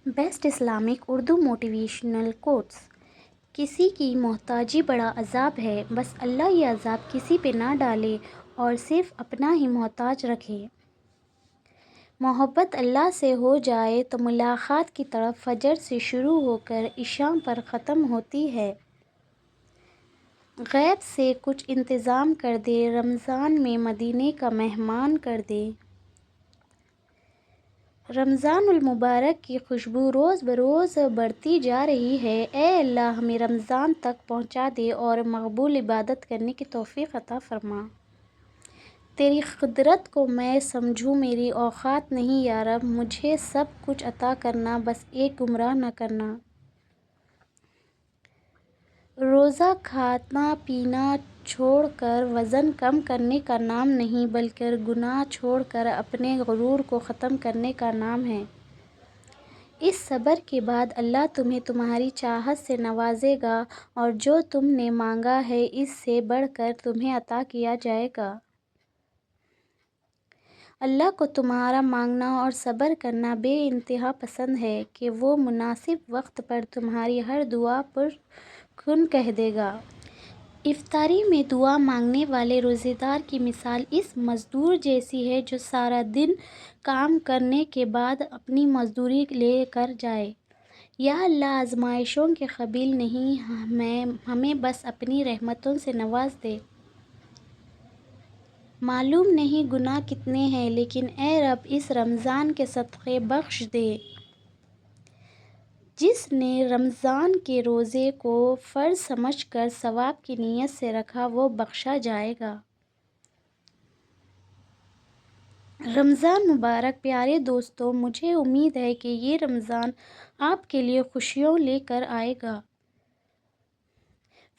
Best Islamic Urdu motivational quotes. کسی کی محتاجی بڑا عذاب ہے، بس اللہ یہ عذاب کسی پہ نہ ڈالے اور صرف اپنا ہی محتاج رکھے۔ محبت اللہ سے ہو جائے تو ملاقات کی تڑپ فجر سے شروع ہو کر عشاء پر ختم ہوتی ہے۔ غیب سے کچھ انتظام کر دے، رمضان میں مدینے کا مہمان کر دے۔ رمضان المبارک کی خوشبو روز بروز بڑھتی جا رہی ہے۔ اے اللہ ہمیں رمضان تک پہنچا دے اور مقبول عبادت کرنے کی توفیق عطا فرما۔ تیری قدرت کو میں سمجھوں، میری اوقات نہیں یا رب، مجھے سب کچھ عطا کرنا، بس ایک گمراہ نہ کرنا۔ روزہ کھانا پینا چھوڑ کر وزن کم کرنے کا نام نہیں، بلکہ گناہ چھوڑ کر اپنے غرور کو ختم کرنے کا نام ہے۔ اس صبر کے بعد اللہ تمہیں تمہاری چاہت سے نوازے گا اور جو تم نے مانگا ہے اس سے بڑھ کر تمہیں عطا کیا جائے گا۔ اللہ کو تمہارا مانگنا اور صبر کرنا بے انتہا پسند ہے کہ وہ مناسب وقت پر تمہاری ہر دعا پر کن کہہ دے گا۔ افطاری میں دعا مانگنے والے روزے دار کی مثال اس مزدور جیسی ہے جو سارا دن کام کرنے کے بعد اپنی مزدوری لے کر جائے۔ یا اللہ آزمائشوں کے قابل نہیں، ہمیں بس اپنی رحمتوں سے نواز دے۔ معلوم نہیں گناہ کتنے ہیں، لیکن اے رب اس رمضان کے صدقے بخش دے۔ جس نے رمضان کے روزے کو فرض سمجھ کر ثواب کی نیت سے رکھا وہ بخشا جائے گا۔ رمضان مبارک۔ پیارے دوستو، مجھے امید ہے کہ یہ رمضان آپ کے لیے خوشیاں لے کر آئے گا۔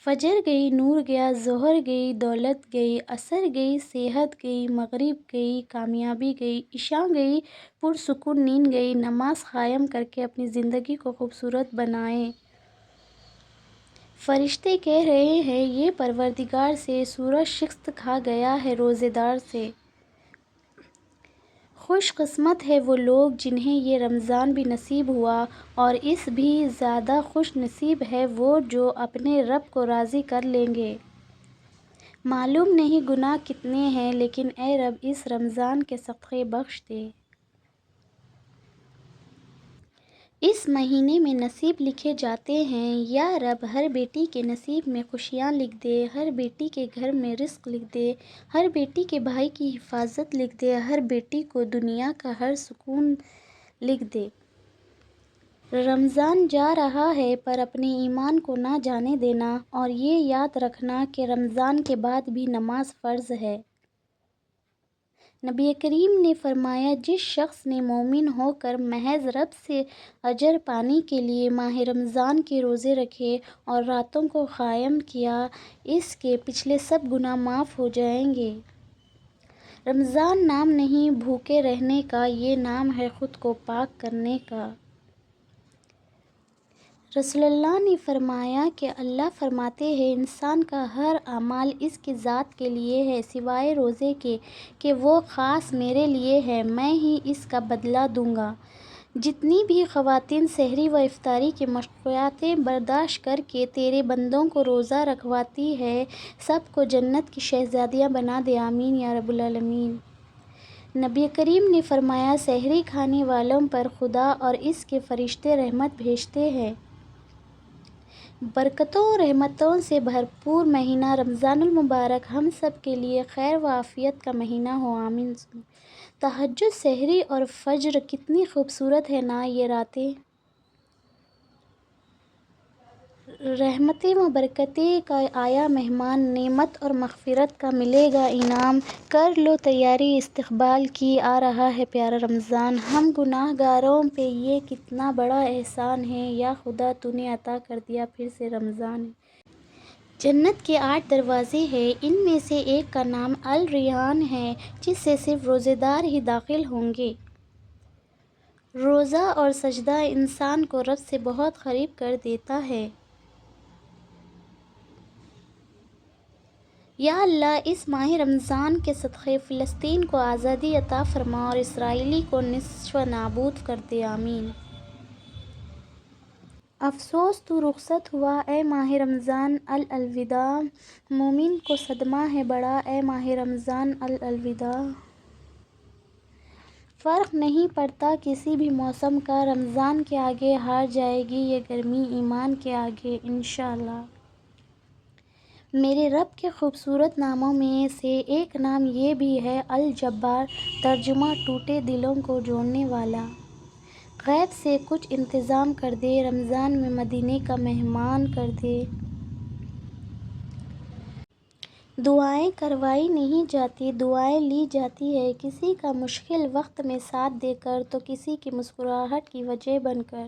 فجر گئی، نور گیا، ظہر گئی، دولت گئی، عصر گئی، صحت گئی، مغرب گئی، کامیابی گئی، عشاء گئی، پرسکون نیند گئی۔ نماز قائم کر کے اپنی زندگی کو خوبصورت بنائیں۔ فرشتے کہہ رہے ہیں یہ پروردگار سے سورج شکست کھا گیا ہے روزے دار سے۔ خوش قسمت ہیں وہ لوگ جنہیں یہ رمضان بھی نصیب ہوا، اور اس بھی زیادہ خوش نصیب ہیں وہ جو اپنے رب کو راضی کر لیں گے۔ معلوم نہیں گناہ کتنے ہیں، لیکن اے رب اس رمضان کے صدقے بخش دے۔ اس مہینے میں نصیب لکھے جاتے ہیں۔ یا رب ہر بیٹی کے نصیب میں خوشیاں لکھ دے، ہر بیٹی کے گھر میں رزق لکھ دے، ہر بیٹی کے بھائی کی حفاظت لکھ دے، ہر بیٹی کو دنیا کا ہر سکون لکھ دے۔ رمضان جا رہا ہے پر اپنے ایمان کو نہ جانے دینا، اور یہ یاد رکھنا کہ رمضان کے بعد بھی نماز فرض ہے۔ نبی کریم نے فرمایا جس شخص نے مومن ہو کر محض رب سے اجر پانے کے لیے ماہ رمضان کے روزے رکھے اور راتوں کو قائم کیا، اس کے پچھلے سب گناہ معاف ہو جائیں گے۔ رمضان نام نہیں بھوکے رہنے کا، یہ نام ہے خود کو پاک کرنے کا۔ رسول اللہ نے فرمایا کہ اللہ فرماتے ہیں انسان کا ہر عمل اس کی ذات کے لیے ہے سوائے روزے کے کہ وہ خاص میرے لیے ہے، میں ہی اس کا بدلہ دوں گا۔ جتنی بھی خواتین سحری و افطاری کی مشقتیں برداشت کر کے تیرے بندوں کو روزہ رکھواتی ہیں، سب کو جنت کی شہزادیاں بنا دے، آمین یا رب العالمین۔ نبی کریم نے فرمایا سحری کھانے والوں پر خدا اور اس کے فرشتے رحمت بھیجتے ہیں۔ برکتوں و رحمتوں سے بھرپور مہینہ رمضان المبارک ہم سب کے لیے خیر و عافیت کا مہینہ ہو، آمین۔ تہجد، سحری اور فجر کتنی خوبصورت ہیں نا یہ راتیں۔ رحمتیں و برکتیں کا آیا مہمان، نعمت اور مغفرت کا ملے گا انعام۔ کر لو تیاری استقبال کی، آ رہا ہے پیارا رمضان۔ ہم گناہ گاروں پہ یہ کتنا بڑا احسان ہے، یا خدا تو نے عطا کر دیا پھر سے رمضان۔ جنت کے 8 دروازے ہیں، ان میں سے ایک کا نام الریان ہے جس سے صرف روزے دار ہی داخل ہوں گے۔ روزہ اور سجدہ انسان کو رب سے بہت قریب کر دیتا ہے۔ یا اللہ اس ماہ رمضان کے صدقے فلسطین کو آزادی عطا فرما اور اسرائیل کو نشت و نابود کر دے، آمین۔ افسوس تو رخصت ہوا اے ماہ رمضان الوداع، مومن کو صدمہ ہے بڑا اے ماہ رمضان الوداع۔ فرق نہیں پڑتا کسی بھی موسم کا، رمضان کے آگے ہار جائے گی یہ گرمی ایمان کے آگے انشاءاللہ۔ میرے رب کے خوبصورت ناموں میں سے ایک نام یہ بھی ہے الجبار، ترجمہ ٹوٹے دلوں کو جوڑنے والا۔ غیب سے کچھ انتظام کر دے، رمضان میں مدینے کا مہمان کر دے۔ دعائیں کروائی نہیں جاتی، دعائیں لی جاتی ہیں، کسی کا مشکل وقت میں ساتھ دے کر تو کسی کی مسکراہٹ کی وجہ بن کر۔